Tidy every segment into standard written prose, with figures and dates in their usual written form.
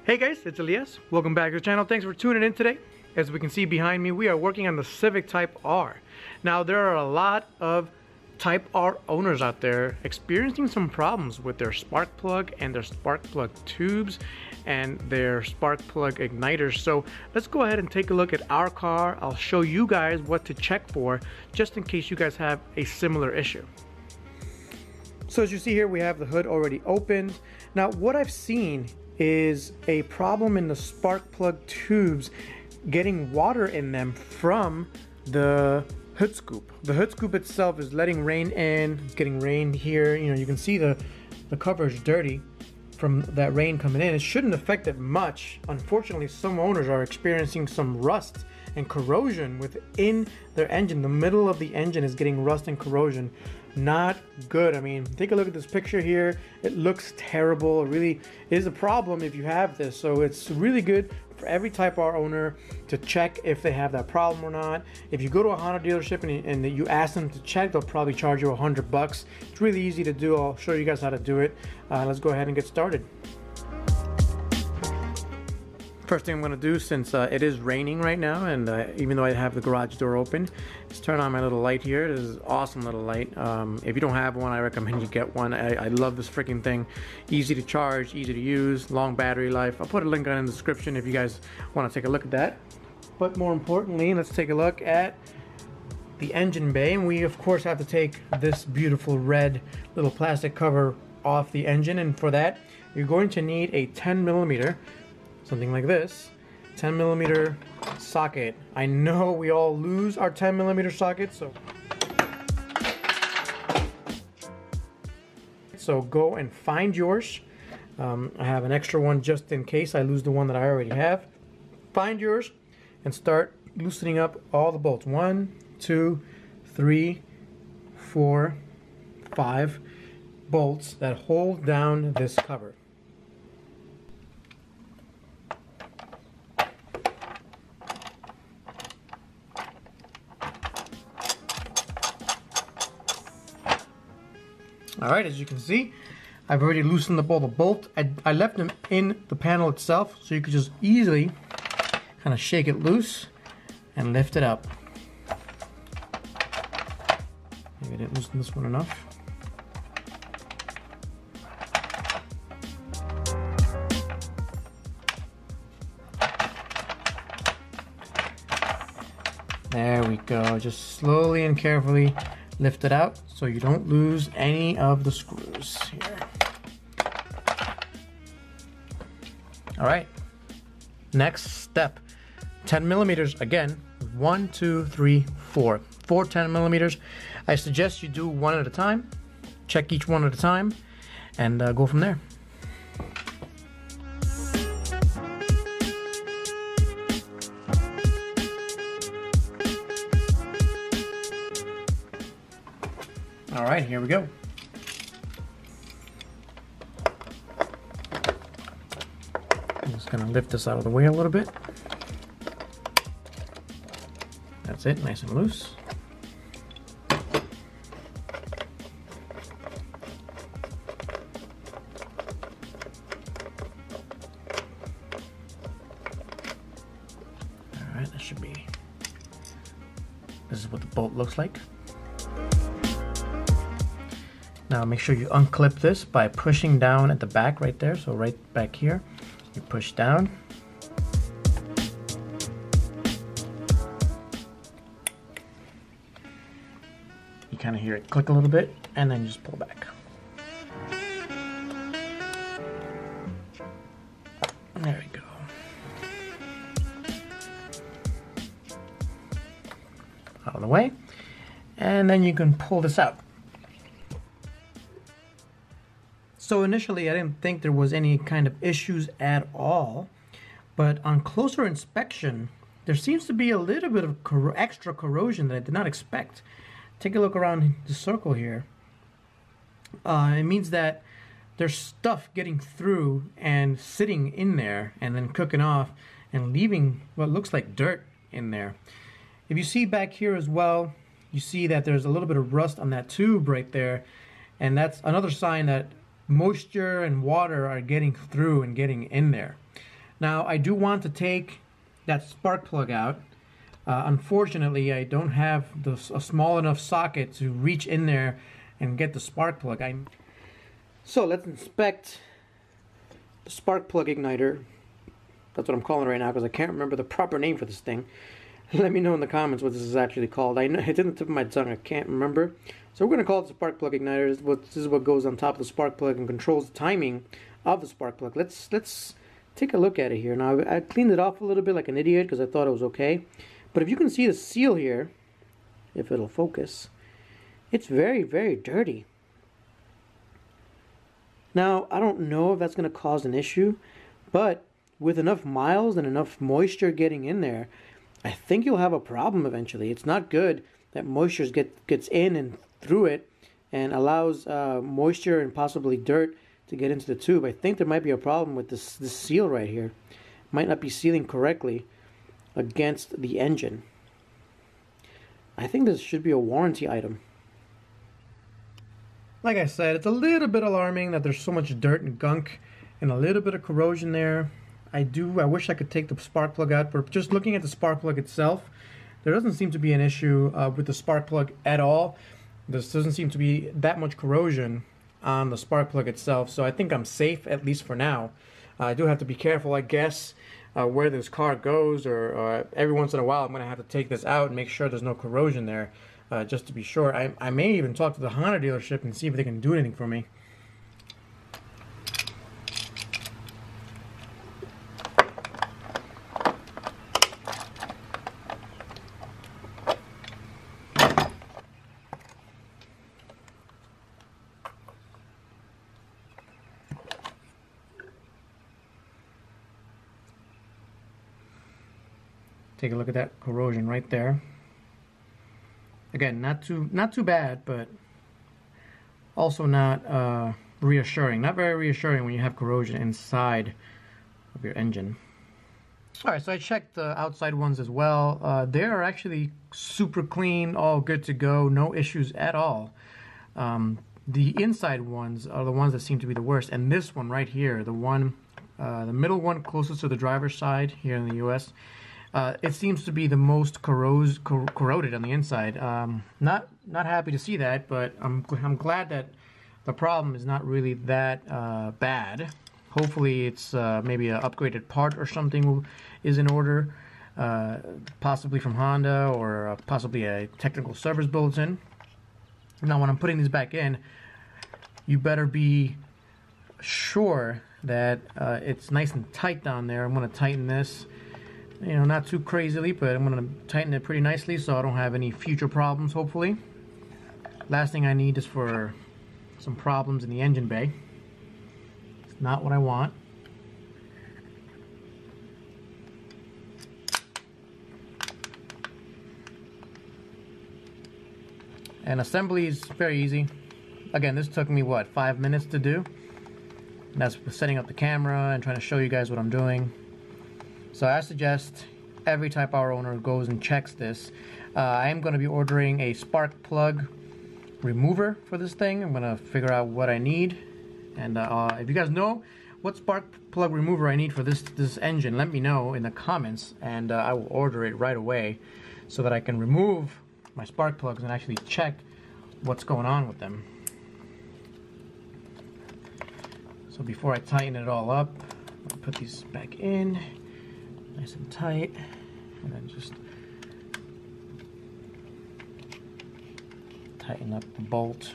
Hey guys, it's Elias. Welcome back to the channel. Thanks for tuning in today. As we can see behind me, we are working on the Civic Type R. Now, there are a lot of Type R owners out there experiencing some problems with their spark plug and their spark plug tubes and their spark plug igniters. So let's go ahead and take a look at our car. I'll show you guys what to check for just in case you guys have a similar issue. So as you see here, we have the hood already opened. Now, what I've seen is a problem in the spark plug tubes getting water in them from the hood scoop. The hood scoop itself is letting rain in, it's getting rain here. You know, you can see the cover is dirty from that rain coming in. It shouldn't affect it much. Unfortunately, some owners are experiencing some rust and corrosion within their engine. The middle of the engine is getting rust and corrosion. Not good. I mean, take a look at this picture here. It looks terrible. It really is a problem if you have this. So it's really good for every Type R owner to check if they have that problem or not. If you go to a Honda dealership and you ask them to check, they'll probably charge you $100. It's really easy to do. I'll show you guys how to do it. Let's go ahead and get started. First thing I'm going to do, since it is raining right now, and even though I have the garage door open, is turn on my little light here. This is an awesome little light. If you don't have one, I recommend you get one. I love this freaking thing. Easy to charge, easy to use, long battery life. I'll put a link on in the description if you guys want to take a look at that. But more importantly, let's take a look at the engine bay. And we, of course, have to take this beautiful red little plastic cover off the engine. And for that, you're going to need a 10mm, something like this, 10mm socket. I know we all lose our 10mm socket, so go and find yours. I have an extra one just in case I lose the one that I already have. Find yours and start loosening up all the bolts. 1, 2, 3, 4, 5 bolts that hold down this cover. Alright, as you can see, I've already loosened up all the bolts. I left them in the panel itself, so you could just easily kind of shake it loose and lift it up. Maybe I didn't loosen this one enough. There we go. Just slowly and carefully lift it out so you don't lose any of the screws here. All right, next step, 10mm again. 1, 2, 3, 4 10mm. I suggest you do one at a time, check each one at a time, and go from there. All right, here we go. I'm just gonna lift this out of the way a little bit. That's it, nice and loose. All right, that should be, this is what the bolt looks like. Now make sure you unclip this by pushing down at the back right there. So right back here, you push down. You kind of hear it click a little bit, and then you just pull back. There we go. Out of the way. And then you can pull this out. So initially I didn't think there was any kind of issues at all, but on closer inspection there seems to be a little bit of extra corrosion that I did not expect. Take a look around the circle here. It means that there's stuff getting through and sitting in there and then cooking off and leaving what looks like dirt in there. If you see back here as well, you see that there's a little bit of rust on that tube right there, and that's another sign that moisture and water are getting through and getting in there. Now I do want to take that spark plug out. Unfortunately, I don't have a small enough socket to reach in there and get the spark plug. So let's inspect the spark plug igniter. That's what I'm calling it right now because I can't remember the proper name for this thing. Let me know in the comments what this is actually called. I know it's in the tip of my tongue. I can't remember. So we're going to call it the spark plug igniter. This is what goes on top of the spark plug and controls the timing of the spark plug. Let's take a look at it here. Now I cleaned it off a little bit like an idiot because I thought it was okay. But if you can see the seal here, if it'll focus, it's very, very dirty. Now I don't know if that's going to cause an issue, but with enough miles and enough moisture getting in there, I think you'll have a problem eventually. It's not good that moisture gets in and through it and allows moisture and possibly dirt to get into the tube. I think there might be a problem with this seal right here. Might not be sealing correctly against the engine. I think this should be a warranty item. Like I said, it's a little bit alarming that there's so much dirt and gunk and a little bit of corrosion there. I wish I could take the spark plug out, but just looking at the spark plug itself, there doesn't seem to be an issue with the spark plug at all. There doesn't seem to be that much corrosion on the spark plug itself, so I think I'm safe, at least for now. I do have to be careful, I guess, where this car goes, or every once in a while I'm going to have to take this out and make sure there's no corrosion there, just to be sure. I may even talk to the Honda dealership and see if they can do anything for me. Take a look at that corrosion right there. Again, not too bad, but also not reassuring. Not very reassuring when you have corrosion inside of your engine. Alright, so I checked the outside ones as well. They are actually super clean, all good to go, no issues at all. The inside ones are the ones that seem to be the worst, and this one right here, the middle one closest to the driver's side here in the US, it seems to be the most corroded on the inside. Not happy to see that, but I'm glad that the problem is not really that bad. Hopefully it's maybe an upgraded part or something is in order, possibly from Honda, or possibly a technical service bulletin. Now when I'm putting these back in, you better be sure that it's nice and tight down there. I'm going to tighten this. You know, not too crazily, but I'm going to tighten it pretty nicely so I don't have any future problems, hopefully. Last thing I need is for some problems in the engine bay. It's not what I want. And assembly is very easy. Again, this took me, what, 5 minutes to do? And that's setting up the camera and trying to show you guys what I'm doing. So I suggest every Type R owner goes and checks this. I am going to be ordering a spark plug remover for this thing. I'm going to figure out what I need. And if you guys know what spark plug remover I need for this engine, let me know in the comments, and I will order it right away so that I can remove my spark plugs and actually check what's going on with them. So before I tighten it all up, I'll put these back in. Nice and tight, and then just tighten up the bolt.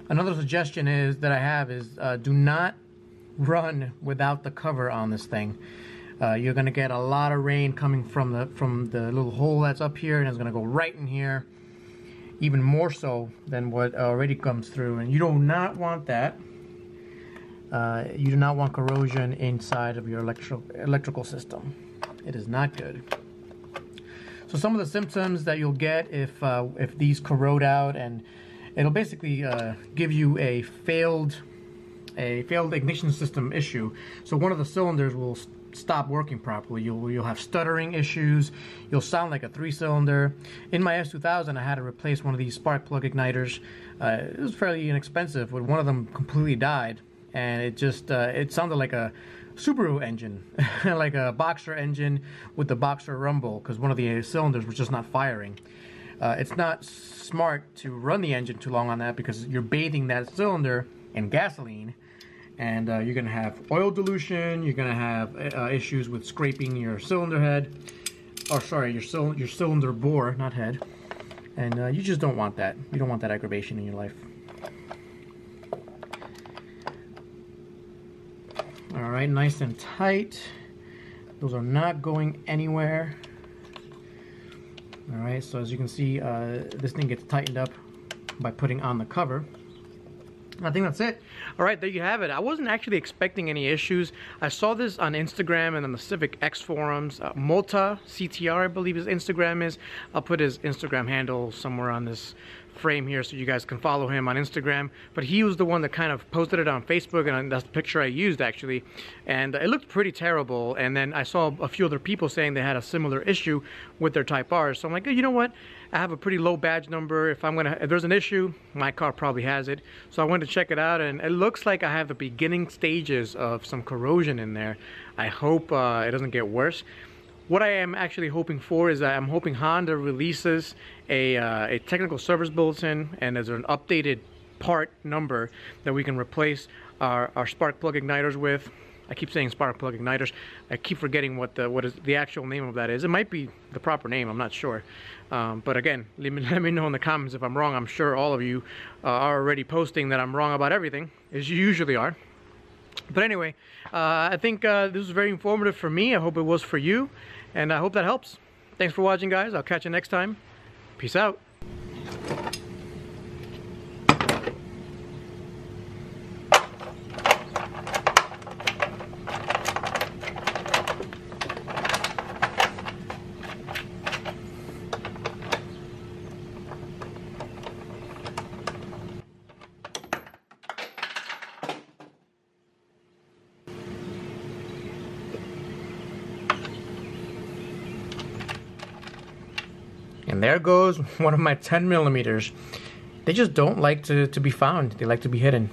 Another suggestion that I have is do not run without the cover on this thing. You're going to get a lot of rain coming from the little hole that's up here, and it's going to go right in here, even more so than what already comes through, and you do not want that. You do not want corrosion inside of your electrical system. It is not good. So some of the symptoms that you'll get if these corrode out, and it'll basically give you a failed ignition system issue. So one of the cylinders will stop working properly. You'll have stuttering issues. You'll sound like a 3-cylinder. In my S2000, I had to replace one of these spark plug igniters. It was fairly inexpensive, but one of them completely died. and it just it sounded like a Subaru engine, like a Boxer engine with the Boxer rumble, because one of the cylinders was just not firing. It's not smart to run the engine too long on that, because you're bathing that cylinder in gasoline, and you're gonna have oil dilution. You're gonna have issues with scraping your cylinder head, or sorry, your cylinder bore, not head, and you just don't want that. You don't want that aggravation in your life. All right, nice and tight. Those are not going anywhere. All right, so as you can see, this thing gets tightened up by putting on the cover. I think that's it. All right, there you have it. I wasn't actually expecting any issues. I saw this on Instagram and on the Civic X forums. Mota CTR, I believe his Instagram is. I'll put his Instagram handle somewhere on this frame here so you guys can follow him on Instagram. But he was the one that kind of posted it on Facebook, and that's the picture I used actually. And it looked pretty terrible. And then I saw a few other people saying they had a similar issue with their Type R. So I'm like, you know what? I have a pretty low badge number. If there's an issue, my car probably has it. So I went to check it out, and it looks like I have the beginning stages of some corrosion in there. I hope it doesn't get worse. What I am actually hoping for is that I'm hoping Honda releases a technical service bulletin, and there's an updated part number that we can replace our spark plug igniters with. I keep saying spark plug igniters. I keep forgetting what is the actual name of that is. It might be the proper name, I'm not sure. But again, let me know in the comments if I'm wrong. I'm sure all of you are already posting that I'm wrong about everything, as you usually are. But anyway, I think this was very informative for me. I hope it was for you, and I hope that helps. Thanks for watching, guys. I'll catch you next time. Peace out. And there goes one of my 10 millimeters. They just don't like to be found. They like to be hidden.